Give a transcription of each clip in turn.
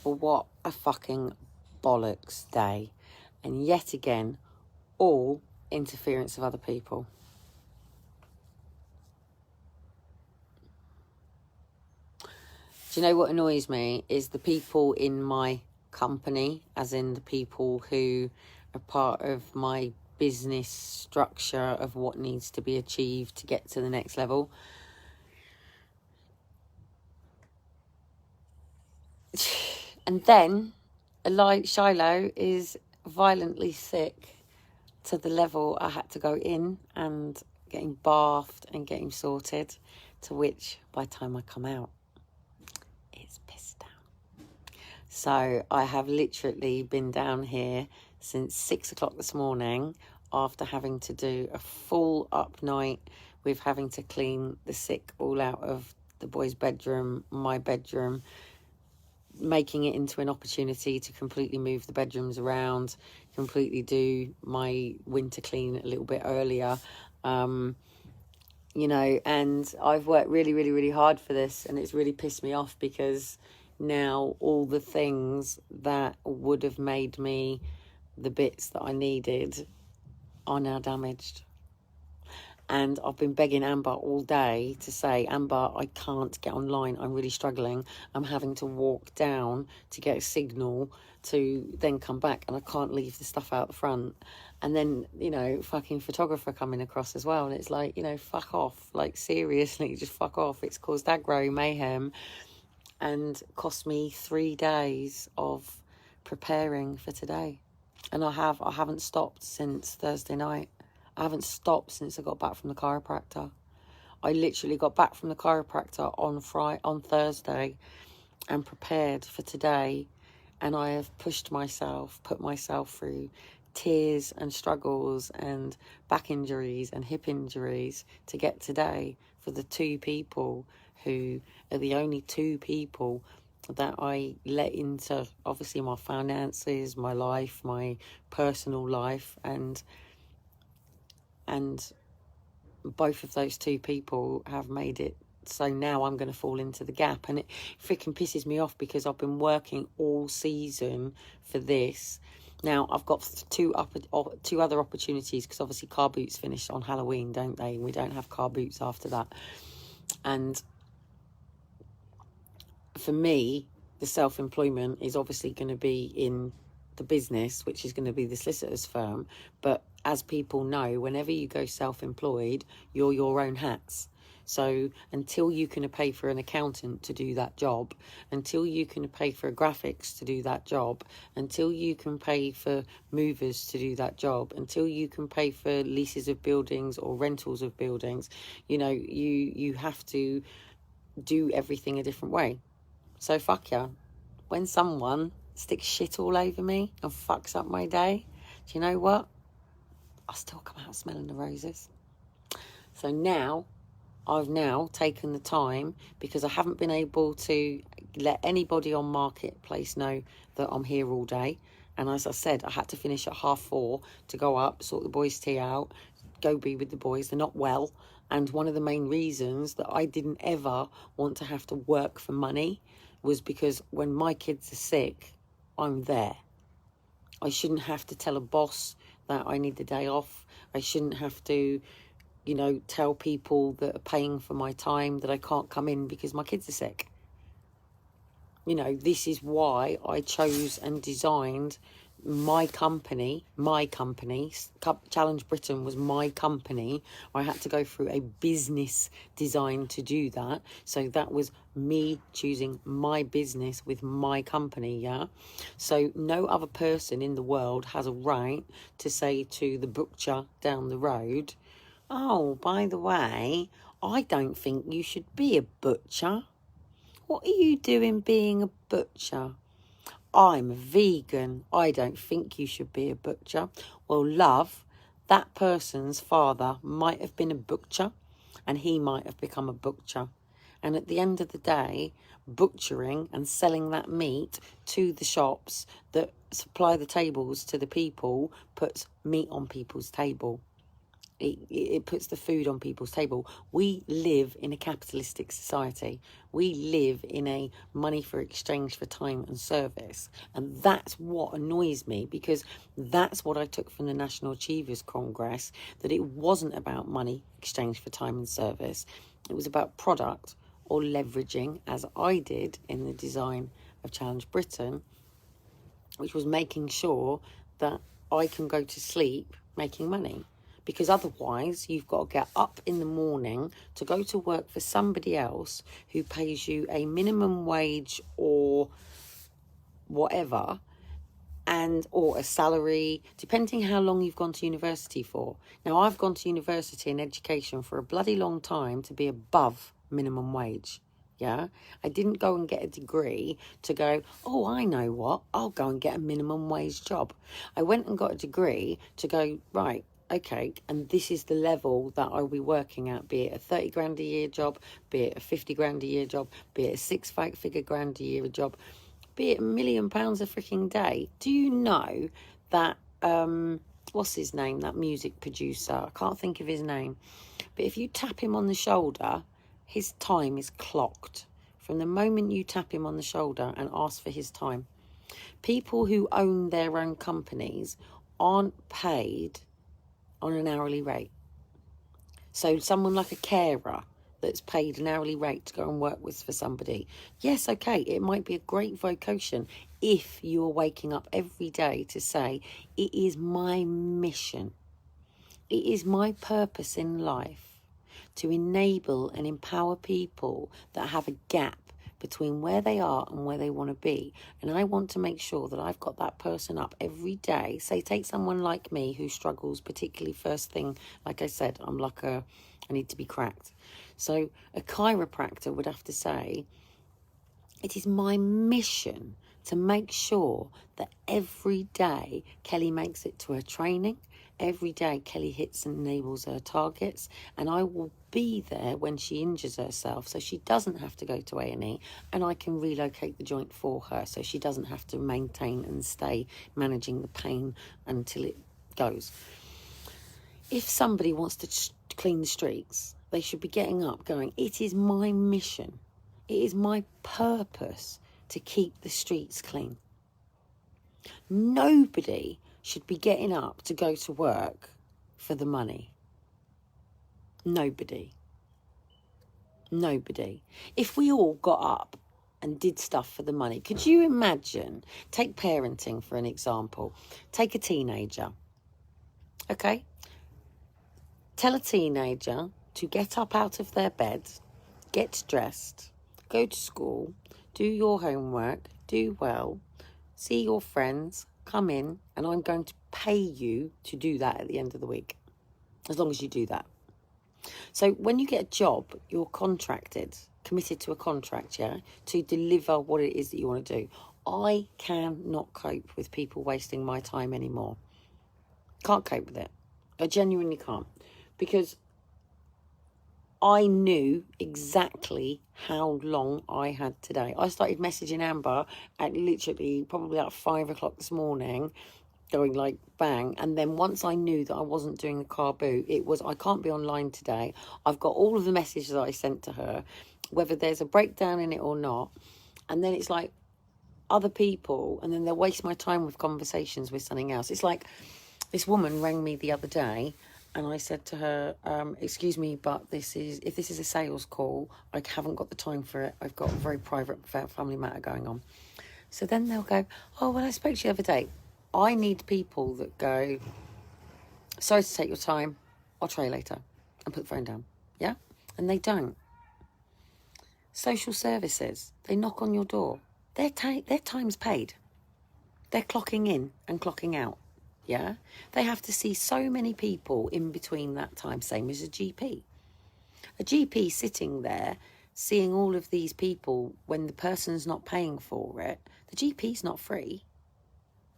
Well, what a fucking bollocks day. And yet again, all interference of other people. Do you know what annoys me is the people in my company, as in the people who are part of my business structure of what needs to be achieved to get to the next level. And then Shiloh is violently sick to the level I had to go in and get him bathed and get him sorted, to which by the time I come out, it's pissed down. So I have literally been down here since 6 o'clock this morning after having to do a full up night with having to clean the sick all out of the boys' bedroom, my bedroom, making it into an opportunity to completely move the bedrooms around, completely do my winter clean a little bit earlier, you know, and I've worked really, really, really hard for this, and it's really pissed me off because now all the things that would have made me the bits that I needed are now damaged. And I've been begging Amber all day to say, Amber, I can't get online. I'm really struggling. I'm having to walk down to get a signal to then come back, and I can't leave the stuff out the front. And then, you know, fucking photographer coming across as well. And it's like, you know, fuck off. Like, seriously, just fuck off. It's caused aggro, mayhem, and cost me 3 days of preparing for today. And I haven't stopped since Thursday night. I haven't stopped since I got back from the chiropractor. I literally got back from the chiropractor on Thursday and prepared for today. And I have pushed myself, put myself through tears and struggles and back injuries and hip injuries to get today for the 2 people who are the only 2 people that I let into, obviously, my finances, my life, my personal life, and both of those 2 people have made it so now I'm going to fall into the gap. And it freaking pisses me off because I've been working all season for this. Now I've got two other opportunities, because obviously car boots finish on Halloween, don't they? We don't have car boots after that. And for me, the self-employment is obviously going to be in the business, which is going to be the solicitor's firm. But as people know, whenever you go self-employed, you're your own hats. So until you can pay for an accountant to do that job, until you can pay for a graphics to do that job, until you can pay for movers to do that job, until you can pay for leases of buildings or rentals of buildings, you know, you have to do everything a different way. So fuck yeah. When someone sticks shit all over me and fucks up my day, do you know what? I still come out smelling the roses. So now, I've now taken the time, because I haven't been able to let anybody on Marketplace know that I'm here all day. And as I said, I had to finish at 4:30 to go up, sort the boys' tea out, go be with the boys. They're not well. And one of the main reasons that I didn't ever want to have to work for money was because when my kids are sick, I'm there. I shouldn't have to tell a boss that I need the day off. I shouldn't have to, you know, tell people that are paying for my time that I can't come in because my kids are sick. You know, this is why I chose and designed my company. Challenge Britain was my company. I had to go through a business design to do that. So that was me choosing my business with my company, yeah? So no other person in the world has a right to say to the butcher down the road, oh, by the way, I don't think you should be a butcher. What are you doing being a butcher? I'm a vegan. I don't think you should be a butcher. Well, love, that person's father might have been a butcher, and he might have become a butcher. And at the end of the day, butchering and selling that meat to the shops that supply the tables to the people puts meat on people's table. It puts the food on people's table. We live in a capitalistic society. We live in a money for exchange for time and service. And that's what annoys me, because that's what I took from the National Achievers Congress, that it wasn't about money exchange for time and service. It was about product or leveraging, as I did in the design of Challenge Britain, which was making sure that I can go to sleep making money. Because otherwise, you've got to get up in the morning to go to work for somebody else who pays you a minimum wage or whatever, or a salary, depending how long you've gone to university for. Now, I've gone to university and education for a bloody long time to be above minimum wage. Yeah, I didn't go and get a degree to go, oh, I know what, I'll go and get a minimum wage job. I went and got a degree to go, right, okay, and this is the level that I'll be working at, be it a 30 grand a year job, be it a 50 grand a year job, be it a six-figure grand a year job, be it £1 million a freaking day. Do you know that, what's his name, that music producer? I can't think of his name. But if you tap him on the shoulder, his time is clocked. From the moment you tap him on the shoulder and ask for his time. People who own their own companies aren't paid on an hourly rate. So someone like a carer that's paid an hourly rate to go and work with for somebody, yes, okay, it might be a great vocation if you're waking up every day to say, it is my mission, it is my purpose in life to enable and empower people that have a gap between where they are and where they want to be. And I want to make sure that I've got that person up every day. Say, take someone like me who struggles, particularly first thing, like I said, I need to be cracked. So a chiropractor would have to say, it is my mission to make sure that every day Kellie makes it to her training. Every day Kellie hits and enables her targets, and I will be there when she injures herself so she doesn't have to go to A&E, and I can relocate the joint for her so she doesn't have to maintain and stay managing the pain until it goes. If somebody wants to clean the streets, they should be getting up going, it is my mission, it is my purpose to keep the streets clean. Nobody should be getting up to go to work for the money. Nobody. If we all got up and did stuff for the money, could you imagine, take parenting for an example, take a teenager, okay? Tell a teenager to get up out of their bed, get dressed, go to school, do your homework, do well, see your friends, come in, and I'm going to pay you to do that at the end of the week, as long as you do that. So when you get a job, you're contracted, committed to a contract, yeah, to deliver what it is that you want to do. I cannot cope with people wasting my time anymore. Can't cope with it. I genuinely can't. Because I knew exactly how long I had today. I started messaging Amber at literally probably at 5 o'clock this morning, going like bang. And then once I knew that I wasn't doing the car boot, it was, I can't be online today. I've got all of the messages that I sent to her, whether there's a breakdown in it or not. And then it's like other people, and then they'll waste my time with conversations with something else. It's like this woman rang me the other day, and I said to her, excuse me, but if this is a sales call, I haven't got the time for it. I've got a very private family matter going on. So then they'll go, oh, well, I spoke to you the other day. I need people that go, sorry to take your time, I'll try you later, and put the phone down, yeah? And they don't. Social services, they knock on your door. Their time's paid. They're clocking in and clocking out. Yeah, they have to see so many people in between that time, same as a GP. A GP sitting there seeing all of these people when the person's not paying for it, the GP's not free.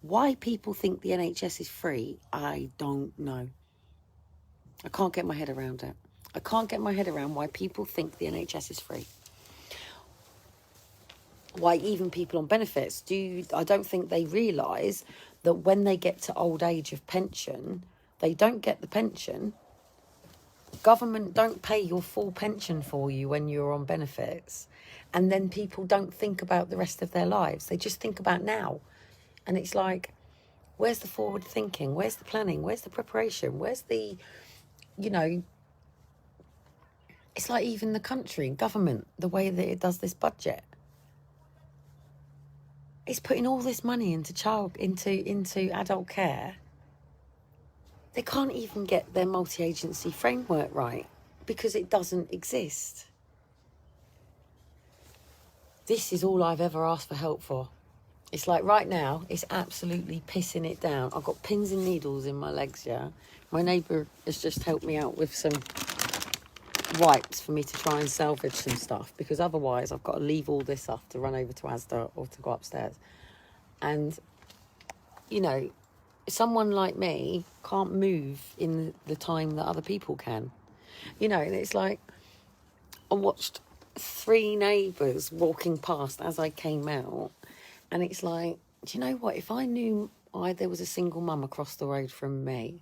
Why people think the NHS is free, I don't know. I can't get my head around it. I can't get my head around why people think the NHS is free. Why even people on benefits, I don't think they realise that when they get to old age of pension, they don't get the pension Government don't pay your full pension for you when you're on benefits. And then people don't think about the rest of their lives. They just think about now. And it's like, where's the forward thinking? Where's the planning? Where's the preparation? Where's the, you know, it's like even the country, government, the way that it does this budget. It's putting all this money into adult care. They can't even get their multi-agency framework right because it doesn't exist. This is all I've ever asked for help for. It's like right now, it's absolutely pissing it down. I've got pins and needles in my legs, yeah? My neighbour has just helped me out with some wipes for me to try and salvage some stuff, because otherwise I've got to leave all this off to run over to Asda or to go upstairs. And, you know, someone like me can't move in the time that other people can. You know, and it's like, I watched 3 neighbours walking past as I came out, and it's like, do you know what? If I knew there was a single mum across the road from me,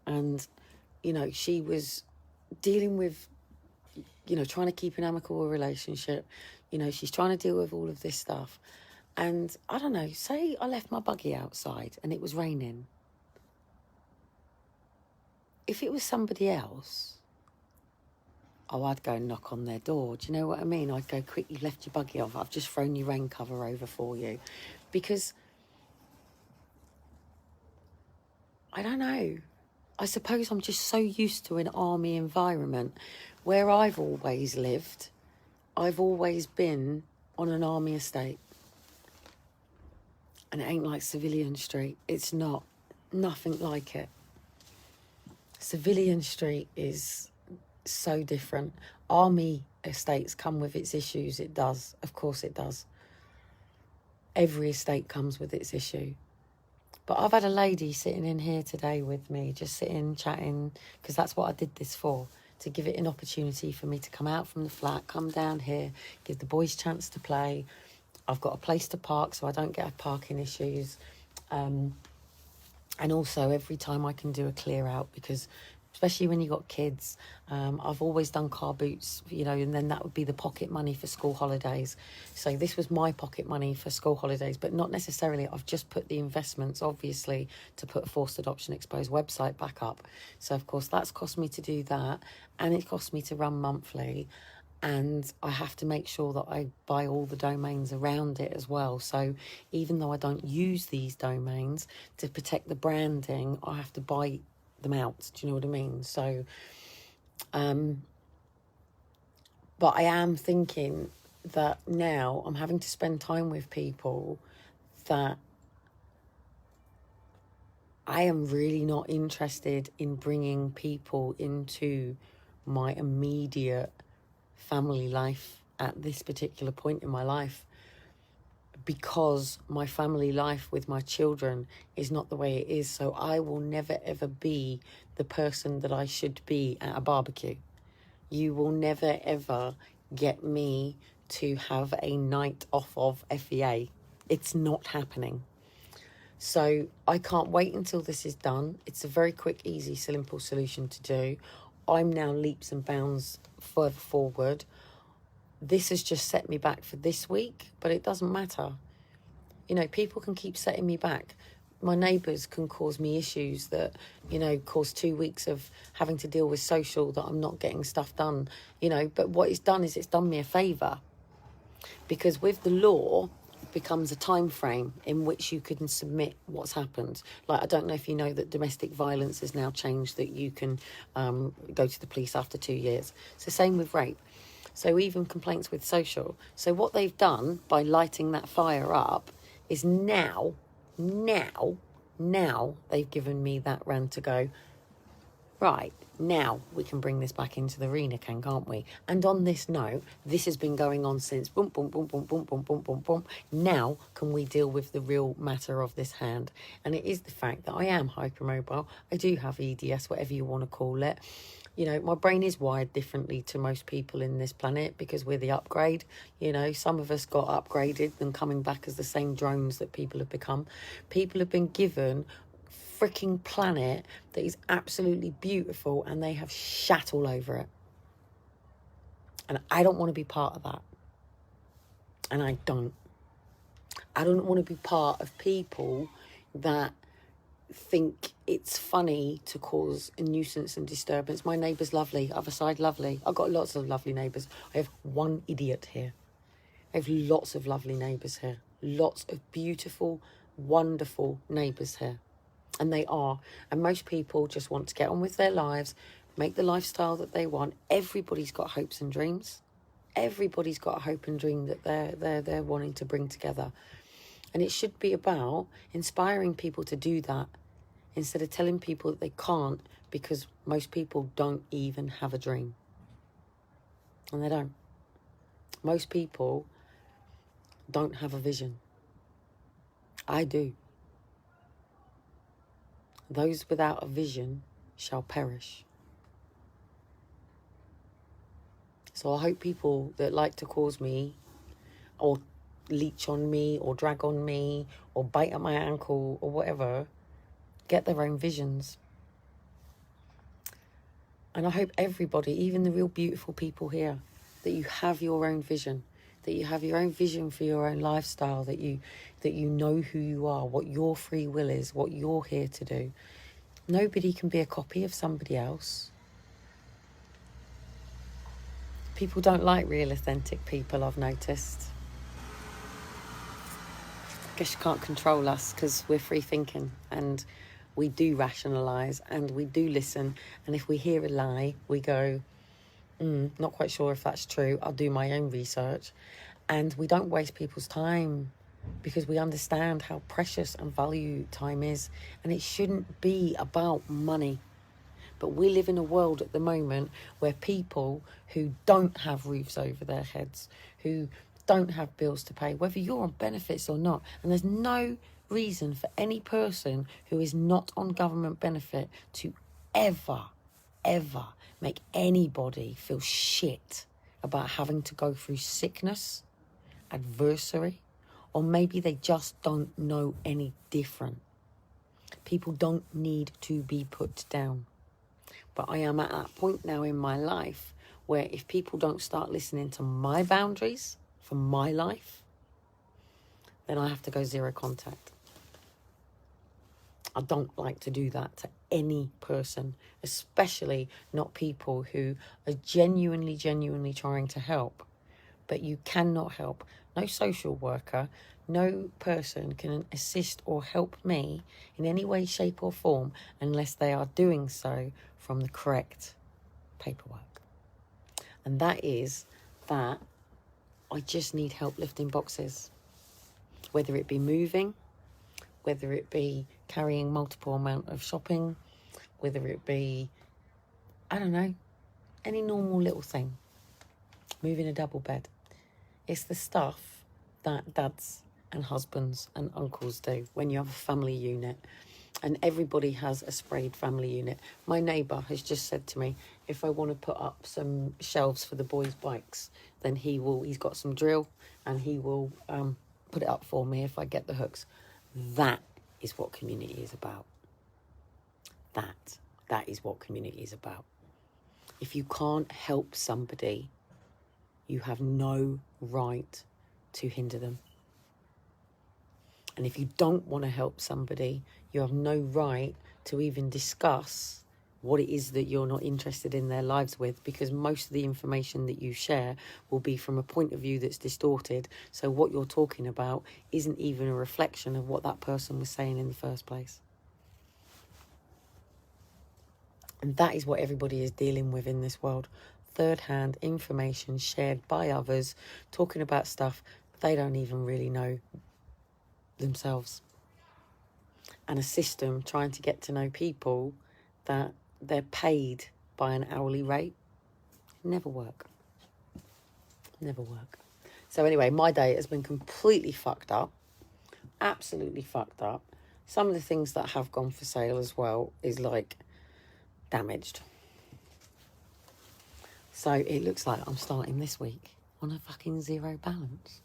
and, you know, she was dealing with, you know, trying to keep an amicable relationship, you know, she's trying to deal with all of this stuff. And I don't know, say I left my buggy outside and it was raining. If it was somebody else, oh, I'd go and knock on their door. Do you know what I mean? I'd go, quick, you've left your buggy off. I've just thrown your rain cover over for you. Because, I don't know. I suppose I'm just so used to an army environment. Where I've always lived, I've always been on an army estate. And it ain't like Civilian Street. It's not. Nothing like it. Civilian Street is so different. Army estates come with its issues. It does. Of course it does. Every estate comes with its issue. But I've had a lady sitting in here today with me, just sitting, chatting, because that's what I did this for, to give it an opportunity for me to come out from the flat, come down here, give the boys a chance to play. I've got a place to park so I don't get parking issues. And also every time I can do a clear out, because especially when you've got kids, I've always done car boots, you know, and then that would be the pocket money for school holidays. So this was my pocket money for school holidays, but not necessarily. I've just put the investments, obviously, to put a Forced Adoption Exposed website back up. So, of course, that's cost me to do that, and it cost me to run monthly. And I have to make sure that I buy all the domains around it as well. So even though I don't use these domains, to protect the branding, I have to buy them out. Do you know what I mean? So, but I am thinking that now I'm having to spend time with people that I am really not interested in bringing people into my immediate family life at this particular point in my life, because my family life with my children is not the way it is. So I will never ever be the person that I should be at a barbecue. You will never ever get me to have a night off of FEA. It's not happening. So I can't wait until this is done. It's a very quick, easy, simple solution to do. I'm now leaps and bounds further forward. This has just set me back for this week, but it doesn't matter. You know, people can keep setting me back. My neighbours can cause me issues that, you know, cause 2 weeks of having to deal with social, that I'm not getting stuff done, you know. But what it's done is it's done me a favour. Because with the law, it becomes a time frame in which you can submit what's happened. Like, I don't know if you know that domestic violence has now changed, that you can go to the police after 2 years. It's the same with rape. So even complaints with social. So what they've done by lighting that fire up is now they've given me that round to go, right, now we can bring this back into the arena, can't we? And on this note, this has been going on since boom, boom, boom, boom, boom, boom, boom, boom, boom. Now can we deal with the real matter of this hand? And it is the fact that I am hypermobile. I do have EDS, whatever you want to call it. You know, my brain is wired differently to most people in this planet because we're the upgrade. You know, some of us got upgraded and coming back as the same drones that people have become. People have been given freaking planet that is absolutely beautiful, and they have shat all over it. And I don't want to be part of that. And I don't want to be part of people that think it's funny to cause a nuisance and disturbance. My neighbour's lovely, other side lovely. I've got lots of lovely neighbours. I have one idiot here. I have lots of lovely neighbours here. Lots of beautiful, wonderful neighbours here. And they are. And most people just want to get on with their lives, make the lifestyle that they want. Everybody's got hopes and dreams. Everybody's got a hope and dream that they're wanting to bring together. And it should be about inspiring people to do that instead of telling people that they can't, because most people don't even have a dream. And they don't. Most people don't have a vision. I do. Those without a vision shall perish. So I hope people that like to cause me or leech on me or drag on me or bite at my ankle or whatever get their own visions. And I hope everybody, even the real beautiful people here, that you have your own vision, that you have your own vision for your own lifestyle, that you know who you are, what your free will is, what you're here to do. Nobody can be a copy of somebody else. People don't like real, authentic people, I've noticed. I guess you can't control us because we're free thinking and we do rationalise and we do listen. And if we hear a lie, we go, not quite sure if that's true. I'll do my own research. And we don't waste people's time because we understand how precious and valued time is. And it shouldn't be about money. But we live in a world at the moment where people who don't have roofs over their heads, who don't have bills to pay, whether you're on benefits or not, and there's no reason for any person who is not on government benefit to ever make anybody feel shit about having to go through sickness, adversary, or maybe they just don't know any different. People don't need to be put down. But I am at that point now in my life where if people don't start listening to my boundaries for my life, then I have to go zero contact. I don't like to do that to any person, especially not people who are genuinely trying to help. But you cannot help. No social worker, no person can assist or help me in any way, shape or form unless they are doing so from the correct paperwork. And that is that I just need help lifting boxes. Whether it be moving, whether it be carrying multiple amount of shopping, whether it be, I don't know, any normal little thing. Moving a double bed. It's the stuff that dads and husbands and uncles do when you have a family unit. And everybody has a sprayed family unit. My neighbour has just said to me, if I want to put up some shelves for the boys' bikes, then he's got some drill and he will put it up for me if I get the hooks. That is what community is about. That is what community is about. If you can't help somebody, you have no right to hinder them. And if you don't want to help somebody, you have no right to even discuss what it is that you're not interested in their lives with, because most of the information that you share will be from a point of view that's distorted. So what you're talking about isn't even a reflection of what that person was saying in the first place. And that is what everybody is dealing with in this world. Third-hand information shared by others, talking about stuff they don't even really know themselves. And a system trying to get to know people that they're paid by an hourly rate. Never work. So anyway, my day has been completely fucked up. Absolutely fucked up. Some of the things that have gone for sale as well is like damaged. So it looks like I'm starting this week on a fucking zero balance.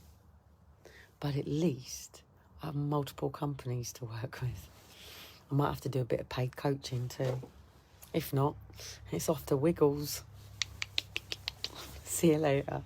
But at least I have multiple companies to work with. I might have to do a bit of paid coaching too. If not, it's off to Wiggles. See you later.